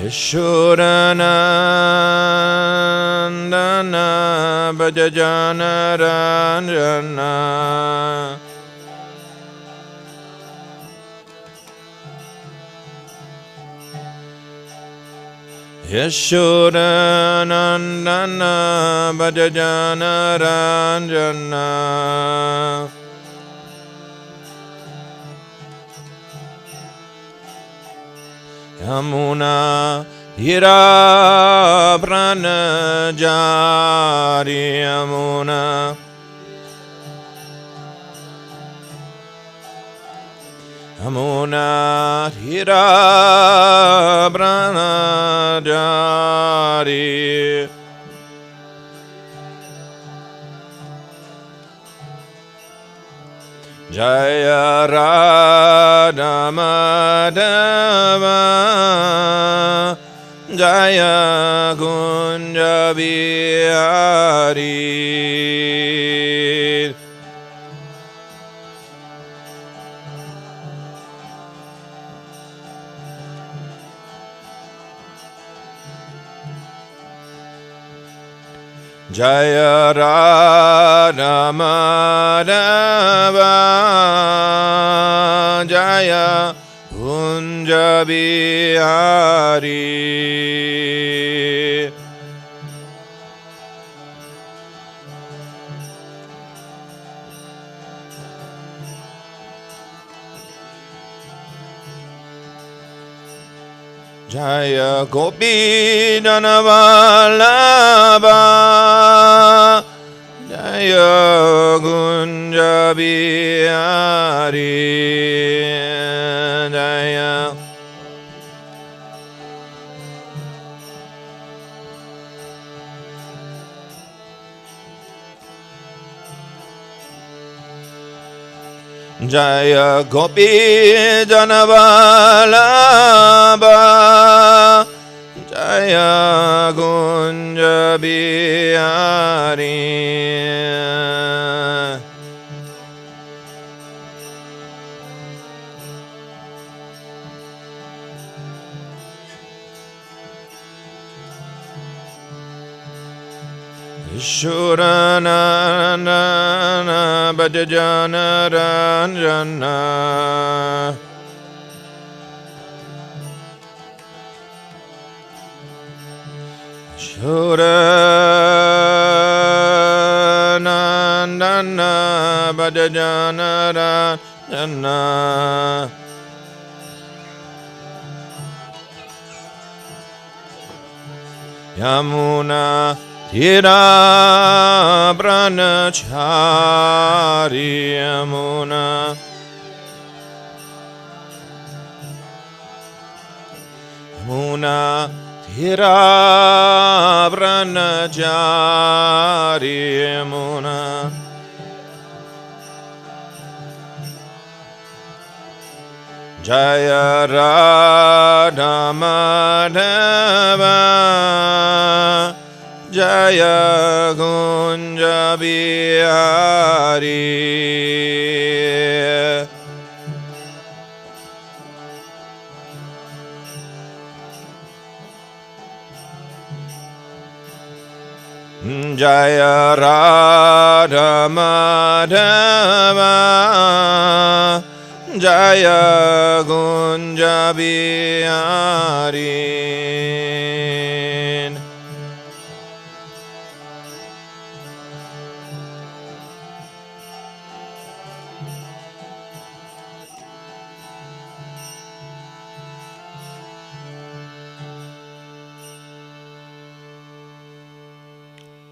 Janardana bhaja Janardana. Janardana bhaja Janardana. Yamuna hira pranajari Yamuna. Yamuna hira pranajari. Jaya Radha Madhava Jaya Kunja Bihari. Jaya Radha Madhava Jaya Kunja Bihari. Jaya Gopi Dhanavallabha Jaya Kunja Bihari. Jaya Jaya Gopi Dhanavallabha Jaya Kunja Bihari. Janardana bhaja Janardana. Janardana bhaja Janardana. Yamuna hira pranachari Yamuna. Yamuna hira pranachari Yamuna. Jaya Radha Madhava Jaya Kunja Bihari. Jaya Radha Madhava Jaya Kunja Bihari.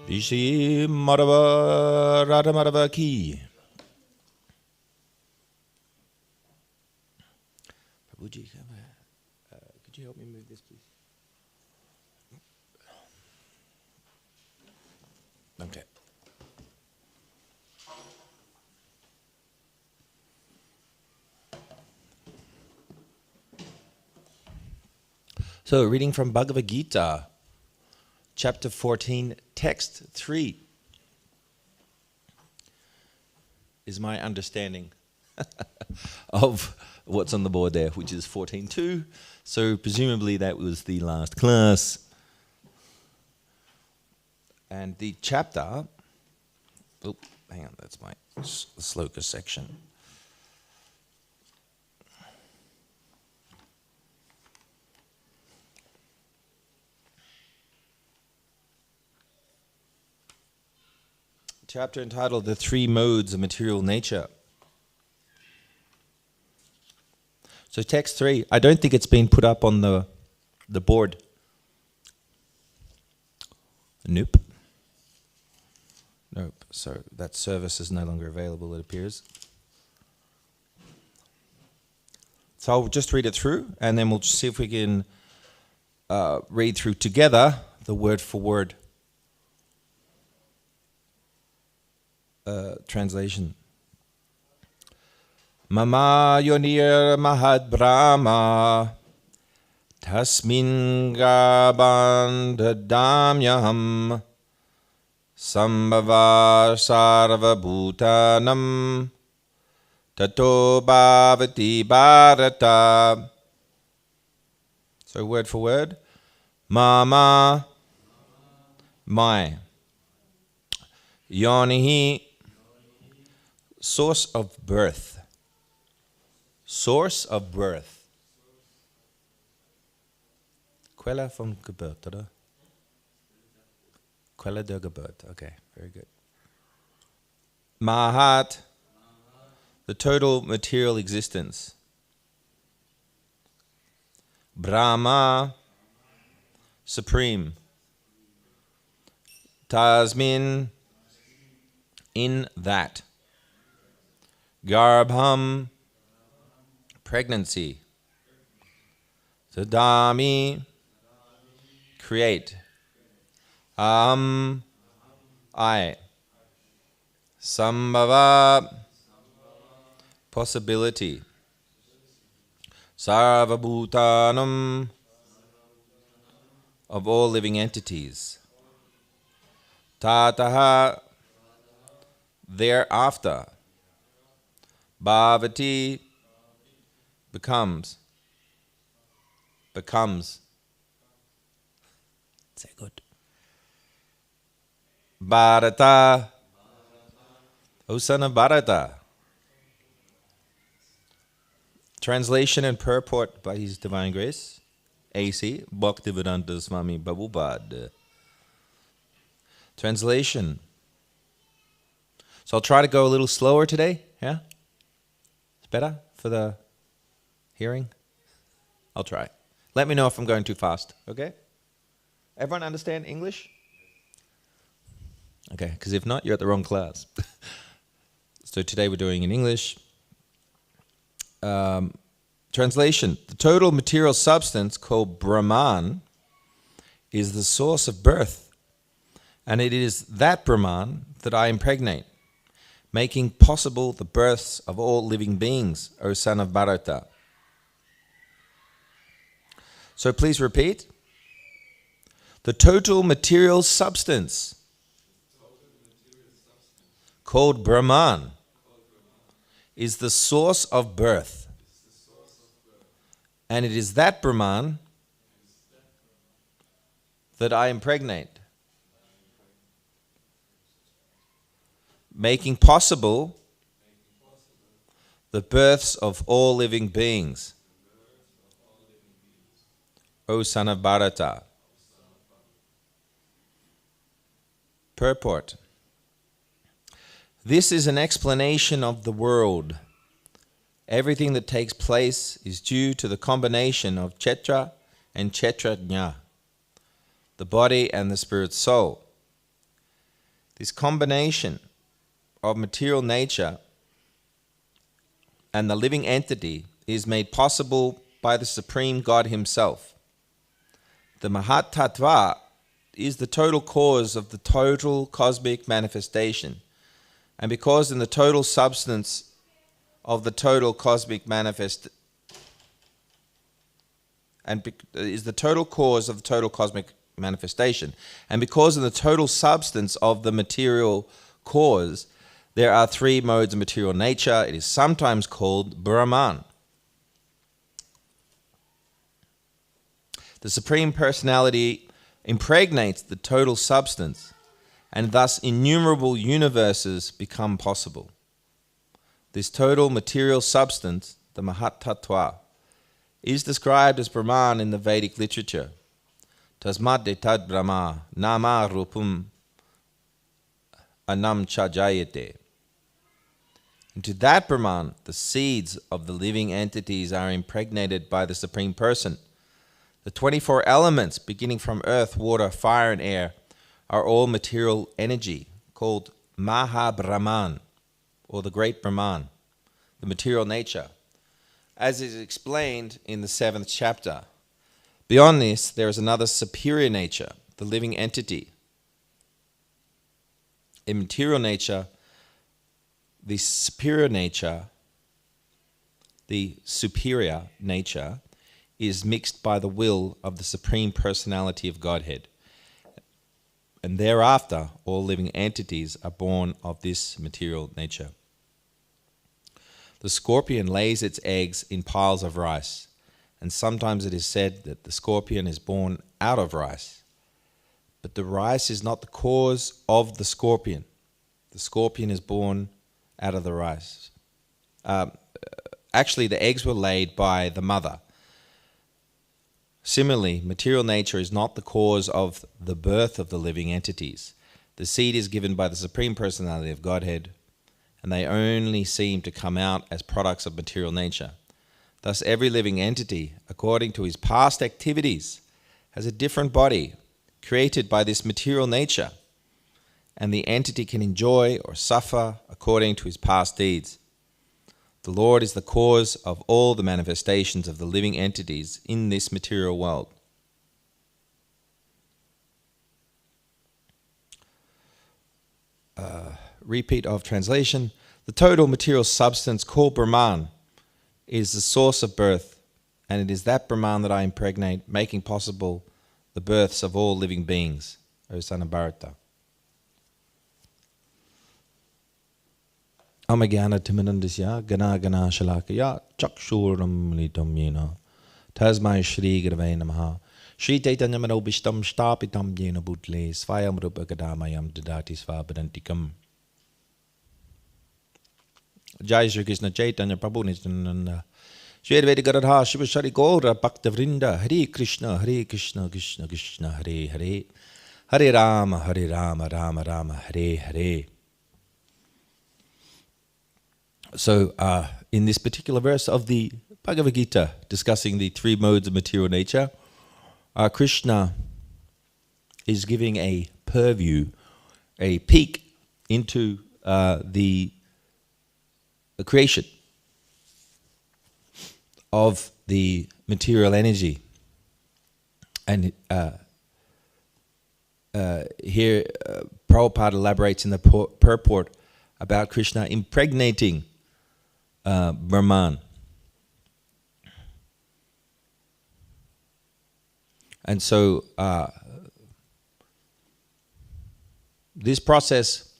Rishi Madhava Radha Madhava Ki. Prabhuji, could you help me move this, please? Okay. So, reading from Bhagavad Gita, chapter 14, text 3. Is my understanding of what's on the board there, which is 14.2. So presumably that was the last class. And the chapter, oh, hang on, that's my sloka section. Chapter entitled The Three Modes of Material Nature. So text 3, I don't think it's been put up on the board. Nope. Nope. So that service is no longer available, it appears. So I'll just read it through, and then we'll just see if we can read through together the word for word translation. Mama yonir mahad brahma tasmin gabandadamyaham sambhava sarva bhutanam tato bhavati bharata. So word for word. Mama, my. Yonihi, source of birth. Source of birth. Quella von Geburt, oder? Quella der Geburt. Okay, very good. Mahat, the total material existence. Brahma, supreme. Tasmin, in that. Garbham, pregnancy. Tadami, create. I. Sambhava, possibility. Sarvabhutanam, of all living entities. Tataha, thereafter. Bhavati, becomes. Say good. Bharata, O son of Bharata. Translation and purport by His Divine Grace, A.C. Bhaktivedanta Swami Prabhupada. Translation. So I'll try to go a little slower today, yeah? It's better for the hearing? I'll try. Let me know if I'm going too fast, okay? Everyone understand English? Okay, because if not, you're at the wrong class. So today we're doing in English. Translation. The total material substance called Brahman is the source of birth. And it is that Brahman that I impregnate, making possible the births of all living beings, O son of Bharata. So please repeat. The total material substance called Brahman is the source of birth. And it is that Brahman that I impregnate, making possible the births of all living beings, O son of Bharata. Purport. This is an explanation of the world. Everything that takes place is due to the combination of Kshetra and Kshetrajna, the body and the spirit soul. This combination of material nature and the living entity is made possible by the Supreme God Himself. The Mahat Tattva is the total cause of the total cosmic manifestation. And because in the total substance of the total cosmic is the total cause of the total cosmic manifestation. And because in the total substance of the material cause, There are three modes of material nature. It is sometimes called Brahman. The Supreme Personality impregnates the total substance, and thus innumerable universes become possible. This total material substance, the Mahatattva, is described as Brahman in the Vedic literature. Tasmad tad Brahma nama rupam anam cha jayate. Into that Brahman, the seeds of the living entities are impregnated by the Supreme Person. The 24 elements, beginning from earth, water, fire, and air, are all material energy, called Maha Brahman, or the Great Brahman, the material nature, as is explained in the 7th chapter. Beyond this, there is another superior nature, the living entity. In material nature, the superior nature is mixed by the will of the Supreme Personality of Godhead. And thereafter, all living entities are born of this material nature. The scorpion lays its eggs in piles of rice, and sometimes it is said that the scorpion is born out of rice. But the rice is not the cause of the scorpion. The scorpion is born out of the rice. Actually, the eggs were laid by the mother. Similarly, material nature is not the cause of the birth of the living entities. The seed is given by the Supreme Personality of Godhead, and they only seem to come out as products of material nature. Thus, every living entity, according to his past activities, has a different body created by this material nature, and the entity can enjoy or suffer according to his past deeds. The Lord is the cause of all the manifestations of the living entities in this material world. Repeat of translation. The total material substance called Brahman is the source of birth, and it is that Brahman that I impregnate, making possible the births of all living beings, O son of Bharata. Amagyana Timanandasya Gana Gana Shalakaya Chakshuram Litam Yena Tasmai Shri Gravay Namaha Shri Chaitanya Manobishtam Shtapitam Yena Butle Svayam Rupa Gadamayam Dadati Svabadantikam. Jai Shri Krishna Chaitanya Prabhu Nityananda Shri Advaita Gadadha Shiva Shari Gaura Bhakta Vrinda Hare Krishna Krishna Krishna Hare Hare Hare Rama Rama Rama Hare Hare. So, in this particular verse of the Bhagavad Gita, discussing the three modes of material nature, Krishna is giving a purview, a peek into the creation of the material energy. And here Prabhupada elaborates in the purport about Krishna impregnating Brahman. And so this process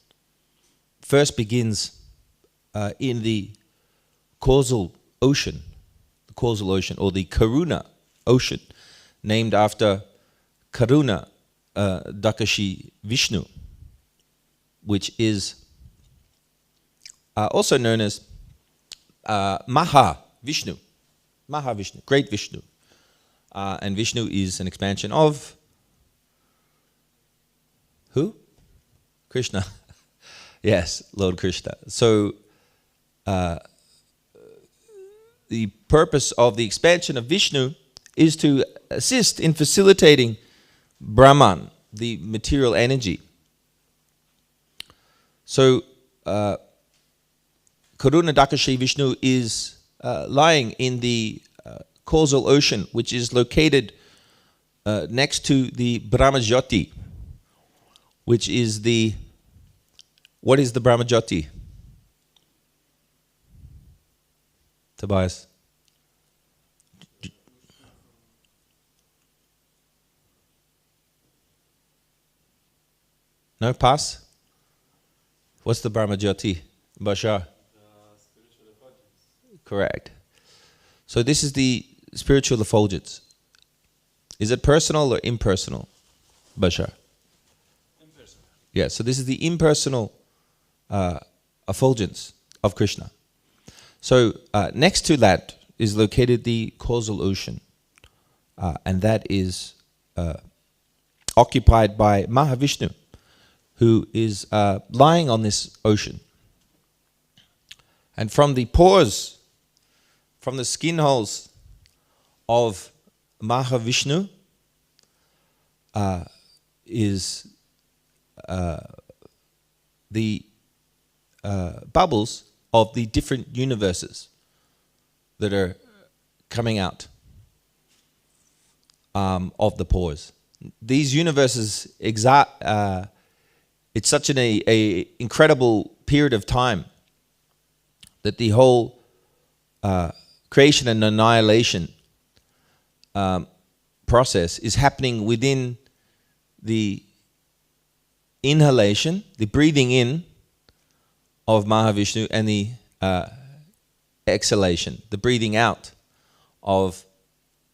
first begins in the causal ocean, or the Karuna ocean, named after Karuna Dakashi Vishnu, which is also known as Maha Vishnu, Great Vishnu. And Vishnu is an expansion of who? Krishna. Yes, Lord Krishna. So the purpose of the expansion of Vishnu is to assist in facilitating Brahman, the material energy. So Karuna Dakashi Vishnu is lying in the causal ocean, which is located next to the Brahmajyoti, which is the... What is the Brahmajyoti? Tobias? No, pass? What's the Brahma Jyoti? Bashar. Correct. So this is the spiritual effulgence. Is it personal or impersonal? Bashar. Impersonal. Yeah, so this is the impersonal effulgence of Krishna. So next to that is located the causal ocean. And that is occupied by Mahavishnu, who is lying on this ocean. And from the pores, from the skin holes of Mahavishnu is the bubbles of the different universes that are coming out of the pores. These universes, it's such an incredible period of time that the whole creation and annihilation process is happening within the inhalation, the breathing in of Mahavishnu, and the exhalation, the breathing out of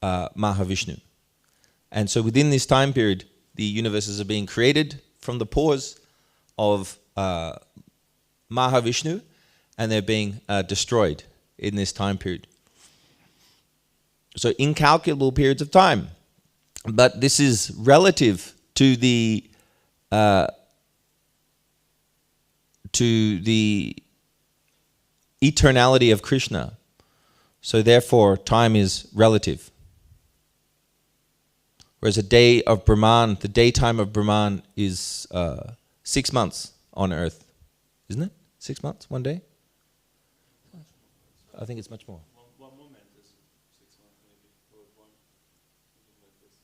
Mahavishnu. And so within this time period, the universes are being created from the pores of Mahavishnu, and they're being destroyed in this time period. So incalculable periods of time. But this is relative to the eternality of Krishna. So therefore, time is relative. Whereas a day of Brahman, the daytime of Brahman is 6 months on earth. Isn't it? 6 months, one day? I think it's much more. One moment is 6 months maybe. Or one, something like this.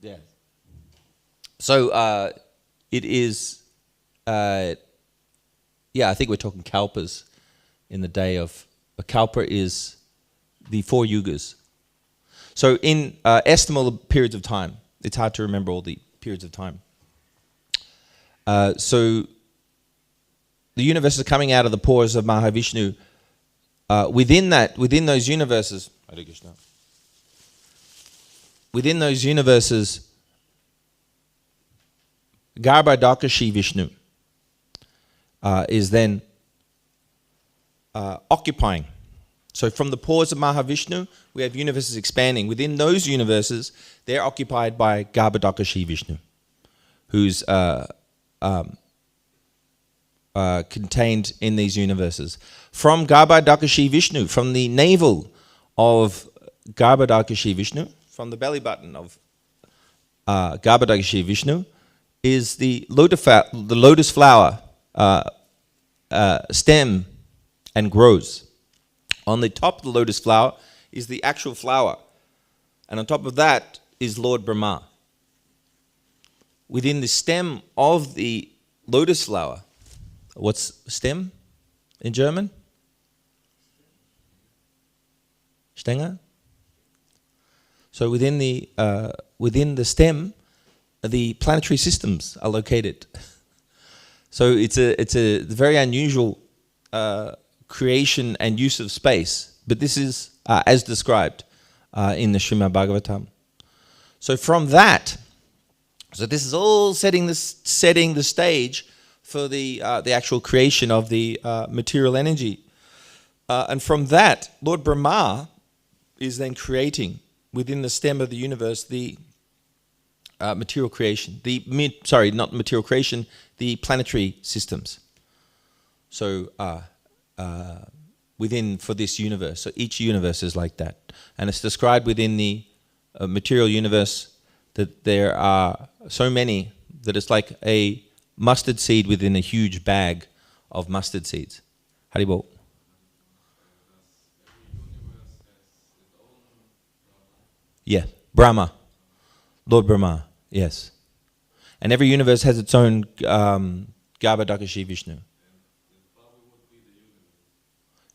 Yeah. So it is, I think we're talking kalpas in the day of, a kalpa is the 4 yugas. So in estimable periods of time, it's hard to remember all the periods of time. So the universe is coming out of the pores of Mahavishnu. Within those universes, Garbhodakashi Vishnu is then occupying. So from the pores of Mahavishnu, we have universes expanding. Within those universes, they're occupied by Garbhodakashi Vishnu, who's contained in these universes. From Garbhodakashi Vishnu, from the navel of Garbhodakashi Vishnu, from the belly button of Garbhodakashi Vishnu, is the lotus flower stem and grows. On the top of the lotus flower is the actual flower. And on top of that is Lord Brahma. Within the stem of the lotus flower, what's stem in German? Stängel? So within the stem, the planetary systems are located. So it's a very unusual creation and use of space, but this is as described in the Srimad Bhagavatam. So from that, so this is all setting the stage for the actual creation of the material energy, and from that, Lord Brahma is then creating within the stem of the universe the material creation. Not material creation, the planetary systems. So for this universe. So each universe is like that. And it's described within the material universe that there are so many that it's like a mustard seed within a huge bag of mustard seeds. Haribol. Yeah, Brahma. Lord Brahma, yes. And every universe has its own Garbhodakashi Vishnu.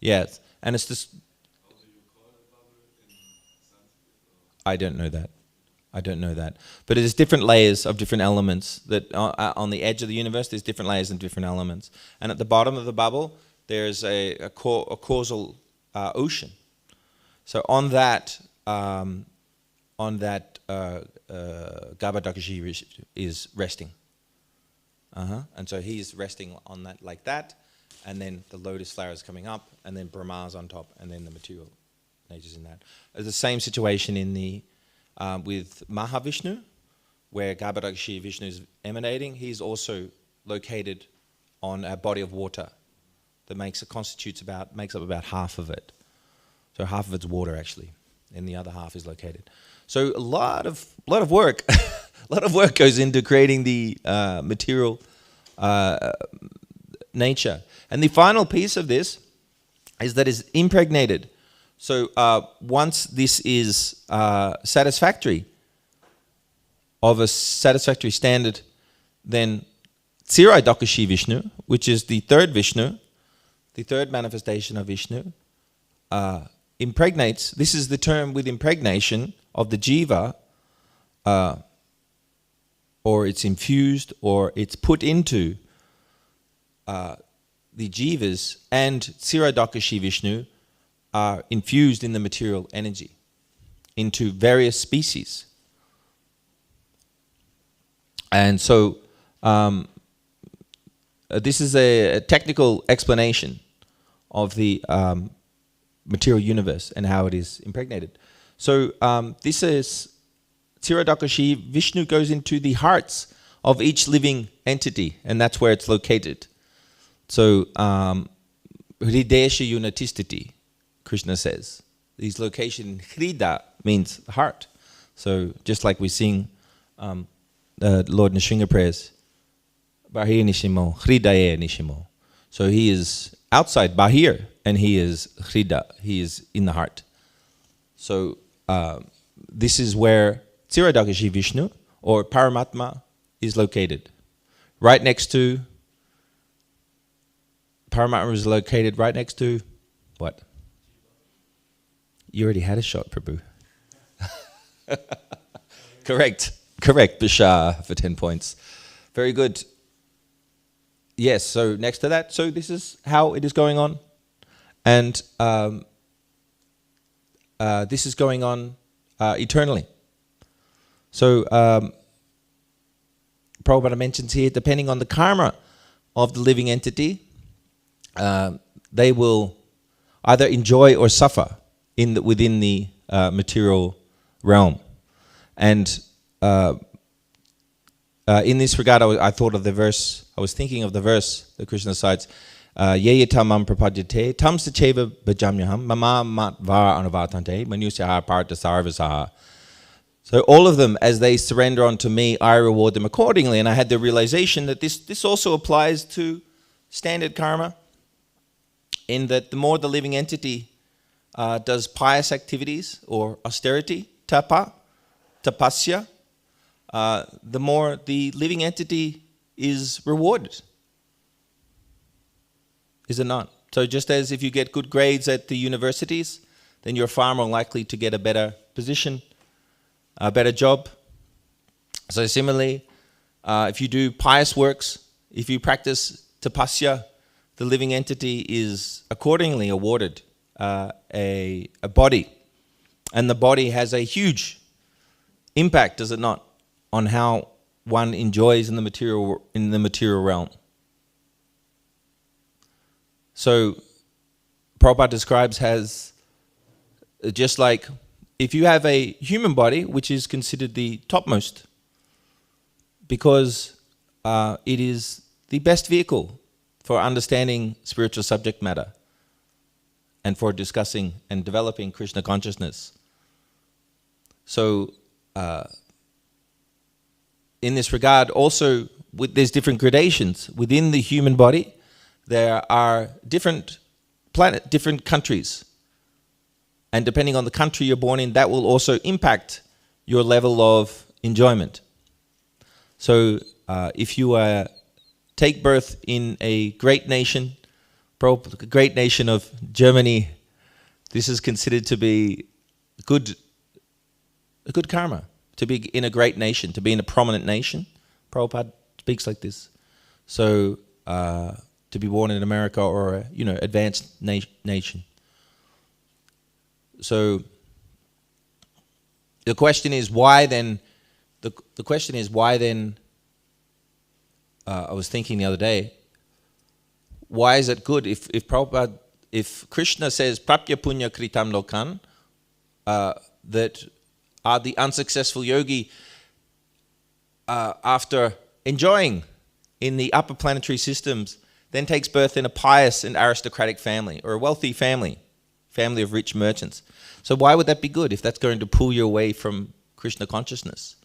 Yes, and it's this. How do you call it bubble in Sanskrit? I don't know that. I don't know that. But there's different layers of different elements that on the edge of the universe, there's different layers and different elements. And at the bottom of the bubble, there's a causal ocean. So on that Garbhodakashiya is resting. And so he's resting on that like that, and then the lotus flower is coming up, and then Brahma's on top, and then the material nature's in that. There's the same situation in the with Mahavishnu, where Garbhodakashiya Vishnu is emanating. He's also located on a body of water that makes up about half of it. So half of it's water actually, and the other half is located. So a lot of work, a lot of work goes into creating the material nature. And the final piece of this is that it's impregnated. So once this is satisfactory, of a satisfactory standard, then Tsirai Vishnu, which is the third Vishnu, the third manifestation of Vishnu, impregnates. This is the term with impregnation of the jiva, or it's infused, or it's put into the jivas, and Tsirai Vishnu are infused in the material energy into various species. And so this is a technical explanation of the material universe and how it is impregnated. So this is Tsirai Vishnu goes into the hearts of each living entity, and that's where it's located. So Hridesha Unatistiti, Krishna says. His location, Hrida, means heart. So just like we sing Lord Nrsimha prayers, Bahir Nishimo, Hridaye Nishimo. So he is outside Bahir, and he is Hrida, he is in the heart. So this is where Tsirai Vishnu, or Paramatma, is located. Right next to, Paramatma is located right next to, what? You already had a shot, Prabhu. Correct, Bishar for 10 points. Very good. Yes, so next to that, so this is how it is going on. And this is going on eternally. So Prabhupada mentions here, depending on the karma of the living entity, they will either enjoy or suffer within the material realm. And in this regard, I thought of the verse, I was thinking of the verse that Krishna cites, Ye tamam prapadyate tam sacheva bhajamyaham mama mat var anuvatante manusyaha partha sarvasaha. So all of them, as they surrender unto me, I reward them accordingly. And I had the realization that this also applies to standard karma, in that the more the living entity does pious activities or austerity, tapasya, the more the living entity is rewarded. Is it not? So just as if you get good grades at the universities, then you're far more likely to get a better position, a better job. So similarly, if you do pious works, if you practice tapasya, the living entity is accordingly awarded a body. And the body has a huge impact, does it not, on how one enjoys in the material realm. So Prabhupada describes as just like if you have a human body, which is considered the topmost, because it is the best vehicle for understanding spiritual subject matter and for discussing and developing Krishna consciousness. So in this regard, also there's different gradations within the human body. There are different countries, and depending on the country you're born in, that will also impact your level of enjoyment. So if you take birth in a great nation, the great nation of Germany, this is considered to be a good karma, to be in a great nation, to be in a prominent nation. Prabhupada speaks like this. So to be born in America or a advanced nation. So the question is why then? The question is why then? I was thinking the other day. Why is it good if Prabhupada, if Krishna says prapya punya kritam lokan, that the unsuccessful yogi after enjoying in the upper planetary systems then takes birth in a pious and aristocratic family or a wealthy family of rich merchants. So why would that be good if that's going to pull you away from Krishna consciousness?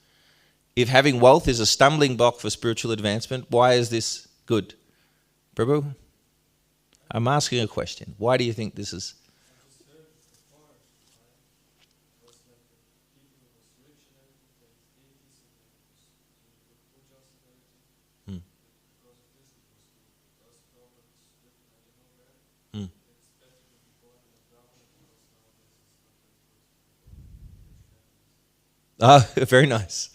If having wealth is a stumbling block for spiritual advancement, why is this good? Prabhu, I'm asking a question. Why do you think this is? Oh, very nice.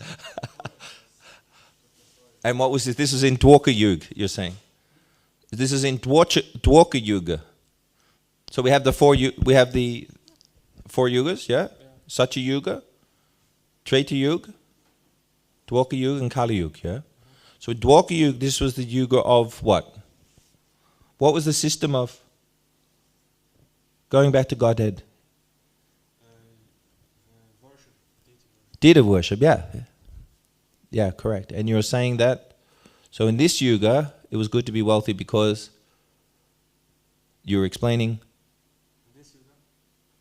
And what was this? This was in Dwarka Yuga, you're saying? This is in Dwarka Yuga. So we have the four yugas, yeah? Satya Yuga, Treta Yuga, Dwarka Yuga, and Kali Yuga, yeah? So Dwarka Yuga, this was the Yuga of what? What was the system of going back to Godhead? Deity worship, yeah. Yeah, correct. And you're saying that, so in this yuga, it was good to be wealthy because you were explaining.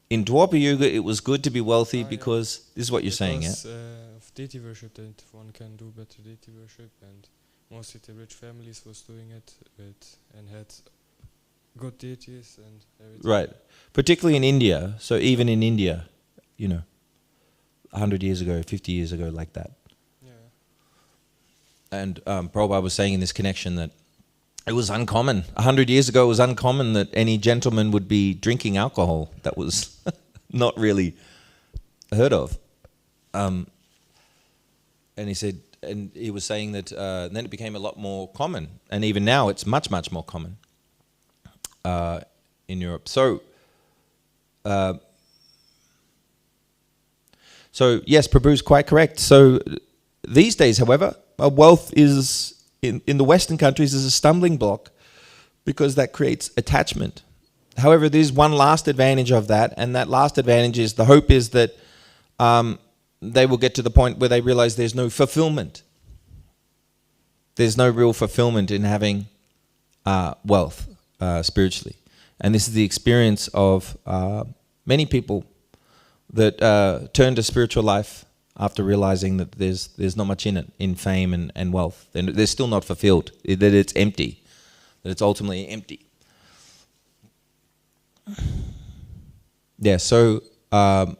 In Dwapara Yuga, it was good to be wealthy because, this is what you're saying, yeah? Of deity worship, that one can do better deity worship, and mostly the rich families was doing it and had good deities and everything. Right. Particularly in India. So even in India, 100 years ago, 50 years ago, like that. Yeah. And Prabhupada was saying in this connection that it was uncommon. 100 years ago, it was uncommon that any gentleman would be drinking alcohol. That was not really heard of. And he said, and he was saying that then it became a lot more common. And even now, it's much, much more common in Europe. So yes, Prabhu's quite correct. So these days, however, wealth is in the Western countries is a stumbling block because that creates attachment. However, there's one last advantage of that, and that last advantage is the hope is that they will get to the point where they realize there's no fulfillment. There's no real fulfillment in having wealth spiritually. And this is the experience of many people that turn to spiritual life after realizing that there's not much in it, in fame and wealth. They're still not fulfilled, that it's empty, that it's ultimately empty. Yeah, so, but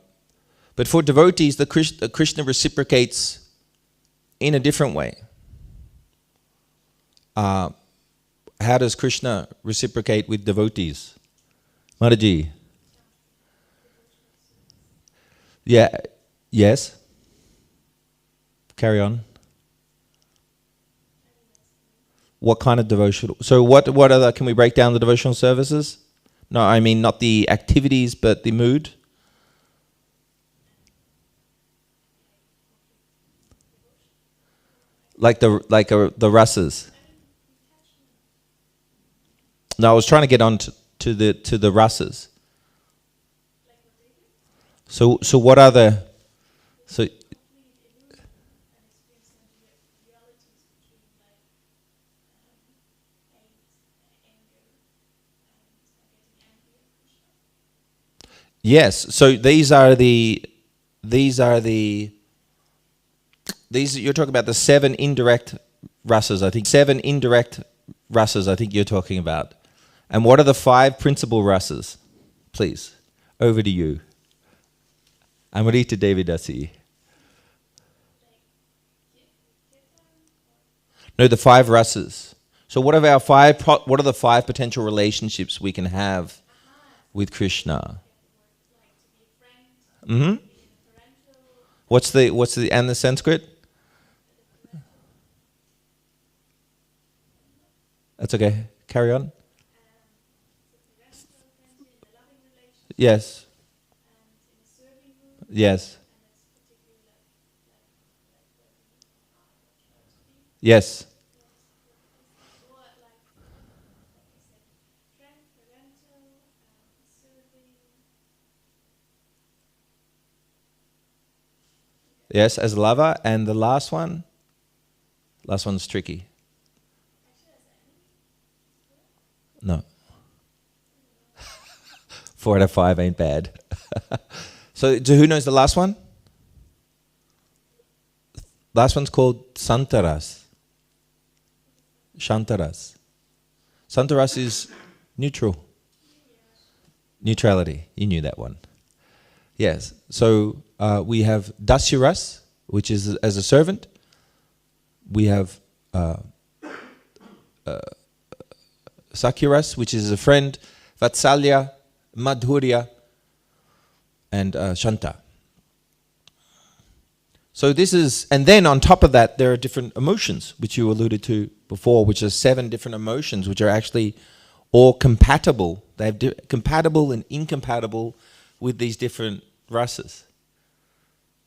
for devotees, the Krishna reciprocates in a different way. How does Krishna reciprocate with devotees? Mataji? Yeah, yes. Carry on. What kind of devotional? So what other, can we break down the devotional services? No, I mean not the activities, but the mood. Like the rasas. No, I was trying to get on to the rasas. So what are the Yes, so these are you're talking about the 7 indirect rasas, I think. 7 indirect rasas, I think you're talking about. And what are the 5 principal rasas? Please, over to you. Amrita Devidasi. No, the 5 rasas. So what are the 5 potential relationships we can have with Krishna? Mm-hmm. What's the and the Sanskrit? That's okay. Carry on. Yes. Yes. Yes. Yes, as a lover. And the last one? Last one's tricky. No. 4 out of 5 ain't bad. So who knows the last one? Last one's called Santaras. Shantaras. Santaras is neutral. Neutrality. You knew that one. Yes. So we have Dasyuras, which is as a servant. We have Sakyuras, which is a friend. Vatsalya, Madhurya, and Shanta. So this is, and then on top of that, there are different emotions, which you alluded to before, which are 7 different emotions, which are actually all compatible. They have compatible and incompatible with these different rasas.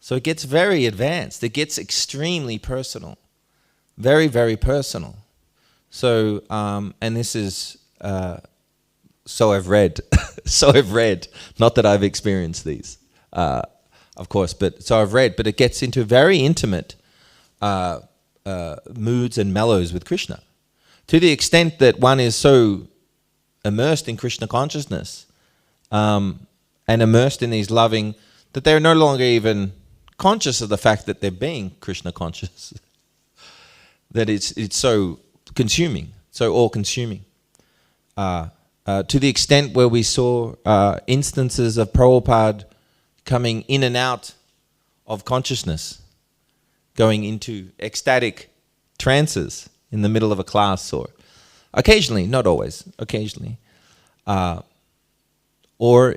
So it gets very advanced. It gets extremely personal, very, very personal. So, and this is, so I've read, not that I've experienced these, of course, but so I've read, but it gets into very intimate moods and mellows with Krishna, to the extent that one is so immersed in Krishna consciousness and immersed in these loving, that they're no longer even conscious of the fact that they're being Krishna conscious, that it's so consuming, so all-consuming. To the extent where we saw instances of Prabhupada coming in and out of consciousness, going into ecstatic trances in the middle of a class, or occasionally, not always, occasionally. Or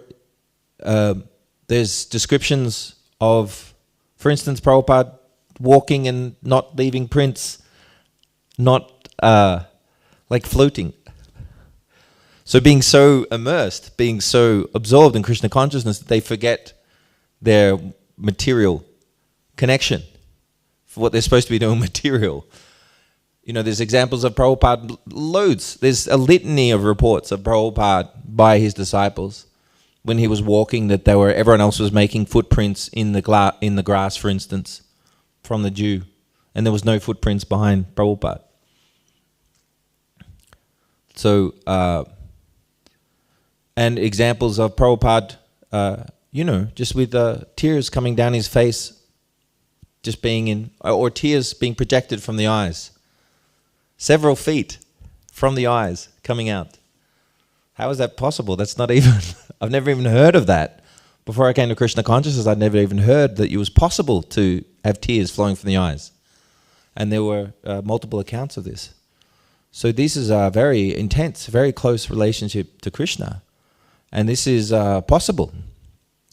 there's descriptions of, for instance, Prabhupada walking and not leaving prints, not like floating. So being so immersed, being so absorbed in Krishna consciousness that they forget their material connection for what they're supposed to be doing material. You know, there's examples of Prabhupada, loads. There's a litany of reports of Prabhupada by his disciples when he was walking, that everyone else was making footprints in the grass, for instance, from the dew, and there was no footprints behind Prabhupada. So, and examples of Prabhupada, just with tears coming down his face, just being in, or tears being projected from the eyes, several feet from the eyes coming out. How is that possible? That's not even, I've never even heard of that. Before I came to Krishna consciousness, I'd never even heard that it was possible to have tears flowing from the eyes. And there were multiple accounts of this. So this is a very intense, very close relationship to Krishna. And this is possible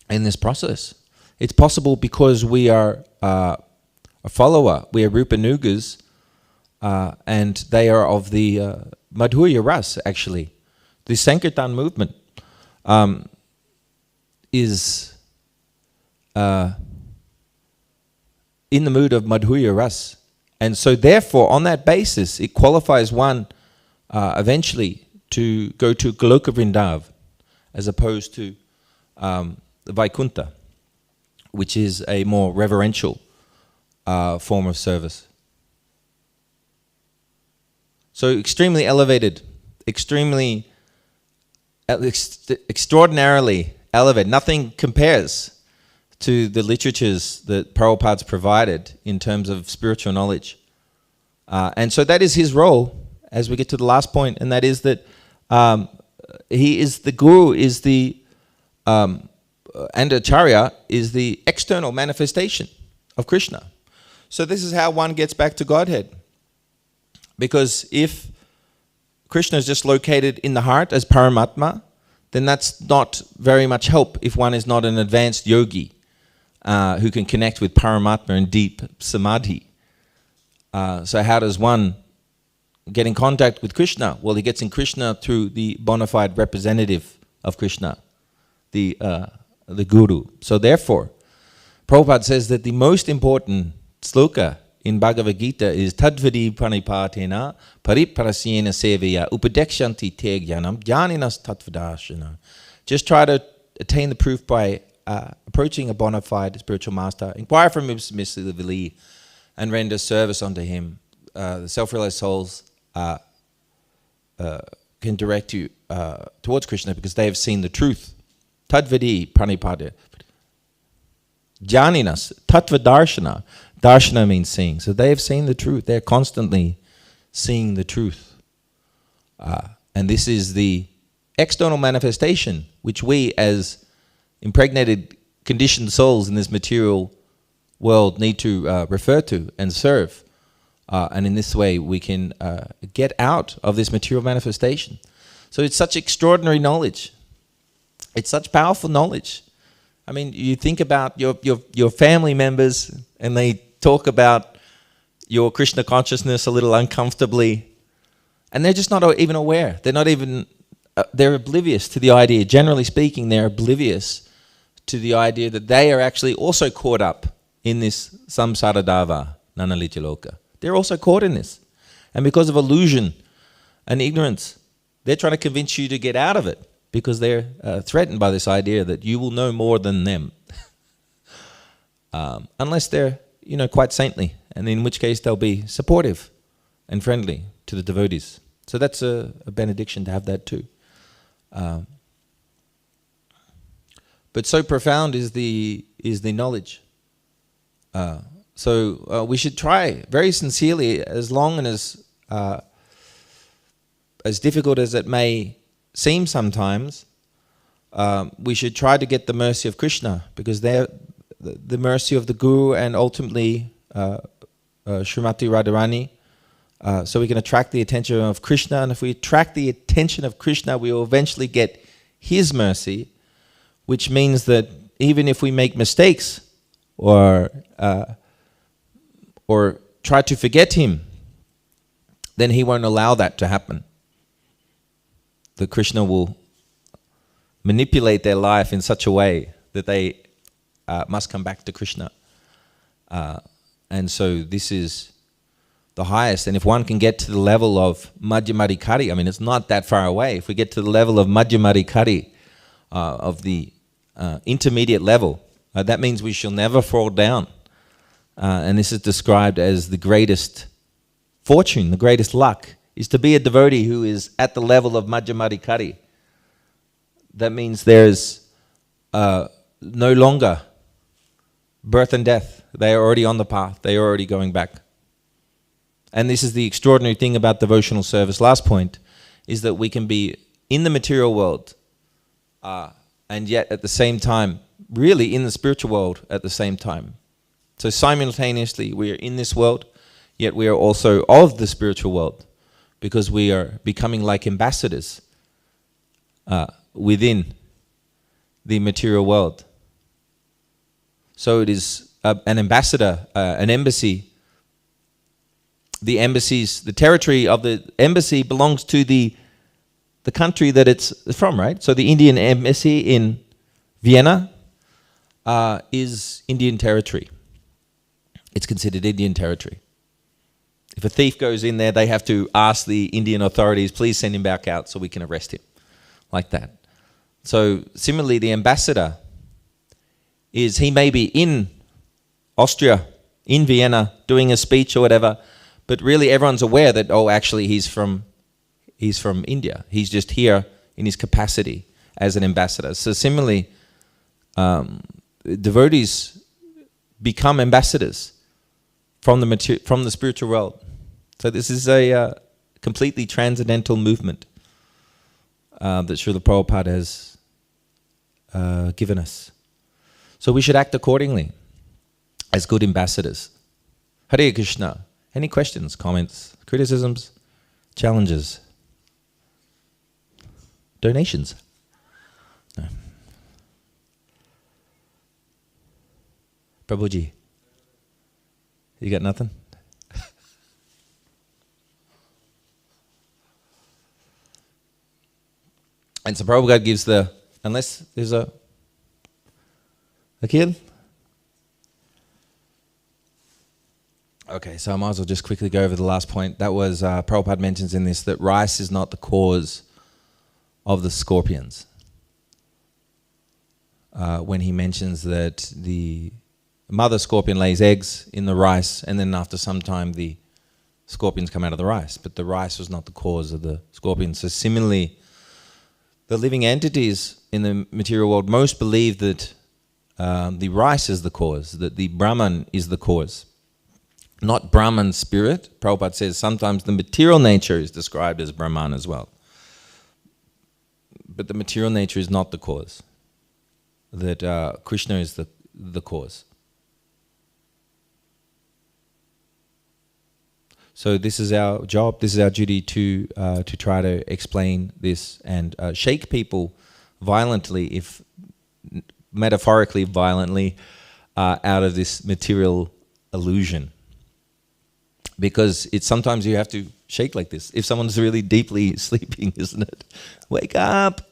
in this process. It's possible because we are a follower. We are Rupanugas, and they are of the Madhurya Ras, actually. The Sankirtan movement is in the mood of Madhurya Ras. And so therefore, on that basis, it qualifies one eventually to go to Goloka Vrindav, as opposed to the Vaikuntha, which is a more reverential form of service. So extremely elevated, extraordinarily elevated. Nothing compares to the literatures that Prabhupada's provided in terms of spiritual knowledge. And so that is his role as we get to the last point, and that is that he is the guru, is the and Acharya is the external manifestation of Krishna. So this is how one gets back to Godhead. Because if Krishna is just located in the heart as Paramatma, then that's not very much help if one is not an advanced yogi. who can connect with Paramatma in deep samadhi. So how does one get in contact with Krishna? Well, he gets in Krishna through the bona fide representative of Krishna, the Guru. So therefore, Prabhupada says that the most important sloka in Bhagavad Gita is Tadvadi Pranipatena Pariprasyena Seveya Upadekshanti Te Jnanam Jnaninas Tatvadashana. Just try to attain the proof by approaching a bona fide spiritual master, inquire from him submissively, and render service unto him. The self-realized souls can direct you towards Krishna because they have seen the truth. Tadvadi Pranipatena. Janinas, Tattva Darshana. Darshana means seeing. So they have seen the truth. They're constantly seeing the truth. And this is the external manifestation which we as impregnated, conditioned souls in this material world need to refer to and serve. And in this way we can get out of this material manifestation. So it's such extraordinary knowledge. It's such powerful knowledge. I mean, you think about your family members and they talk about your Krishna consciousness a little uncomfortably, and they're just not even aware. They're not even, they're oblivious to the idea. Generally speaking, they're oblivious to the idea that they are actually also caught up in this samsara dava, nanalitya loka. They're also caught in this. And because of illusion and ignorance, they're trying to convince you to get out of it, because they're threatened by this idea that you will know more than them. Unless they're, quite saintly, and in which case they'll be supportive and friendly to the devotees. So that's a benediction to have that too. But so profound is the knowledge. So we should try very sincerely, as long and as difficult as it may seem sometimes, we should try to get the mercy of Krishna, because they're the mercy of the Guru and ultimately Srimati Radharani, so we can attract the attention of Krishna. And if we attract the attention of Krishna, we will eventually get his mercy, which means that even if we make mistakes or try to forget him, then he won't allow that to happen. The Krishna will manipulate their life in such a way that they must come back to Krishna. And so this is the highest. And if one can get to the level of Madhyamadikari, I mean, it's not that far away. If we get to the level of Madhyamadikari, of the intermediate level, that means we shall never fall down. And this is described as the greatest fortune, the greatest luck, is to be a devotee who is at the level of Madhyamadikari. That means there's no longer birth and death. They are already on the path. They are already going back. And this is the extraordinary thing about devotional service. Last point is that we can be in the material world and yet at the same time really in the spiritual world at the same time. So simultaneously we are in this world, yet we are also of the spiritual world, because we are becoming like ambassadors within the material world. So it is an ambassador, an embassy. The embassies, the territory of the embassy belongs to the country that it's from, right? So the Indian embassy in Vienna is Indian territory. It's considered Indian territory. If a thief goes in there, they have to ask the Indian authorities, please send him back out so we can arrest him. Like that. So similarly, the ambassador he may be in Austria, in Vienna, doing a speech or whatever, but really everyone's aware that, oh, actually he's from India. He's just here in his capacity as an ambassador. So similarly, devotees become ambassadors from the spiritual world. So this is a completely transcendental movement that Srila Prabhupada has given us. So we should act accordingly as good ambassadors. Hare Krishna. Any questions, comments, criticisms, challenges? Donations? No. Prabhuji? You got nothing? And so Prabhupada gives unless there's a kid? Okay, so I might as well just quickly go over the last point. That was, Prabhupada mentions in this that rice is not the cause of the scorpions. When he mentions that the mother scorpion lays eggs in the rice, and then after some time the scorpions come out of the rice. But the rice was not the cause of the scorpions. So similarly, the living entities in the material world most believe that the rice is the cause, that the Brahman is the cause. Not Brahman spirit. Prabhupada says sometimes the material nature is described as Brahman as well. But the material nature is not the cause. That Krishna is the cause. So this is our job, this is our duty to try to explain this and shake people violently, if metaphorically violently, out of this material illusion. Because it's sometimes you have to shake like this. If someone's really deeply sleeping, isn't it? Wake up!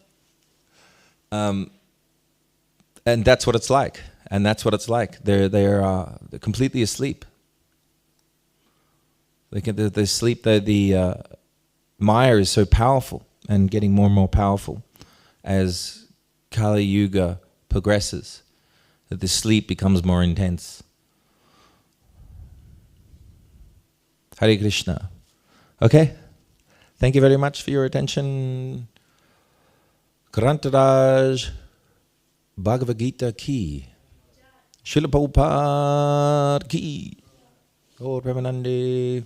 And that's what it's like. And that's what it's like. They're completely asleep. They sleep. The Maya is so powerful and getting more and more powerful as Kali Yuga progresses, that the sleep becomes more intense. Hare Krishna. Okay? Thank you very much for your attention. Grantaraj Bhagavad Gita ki. Srila Prabhupada ki. Gaur Premanande.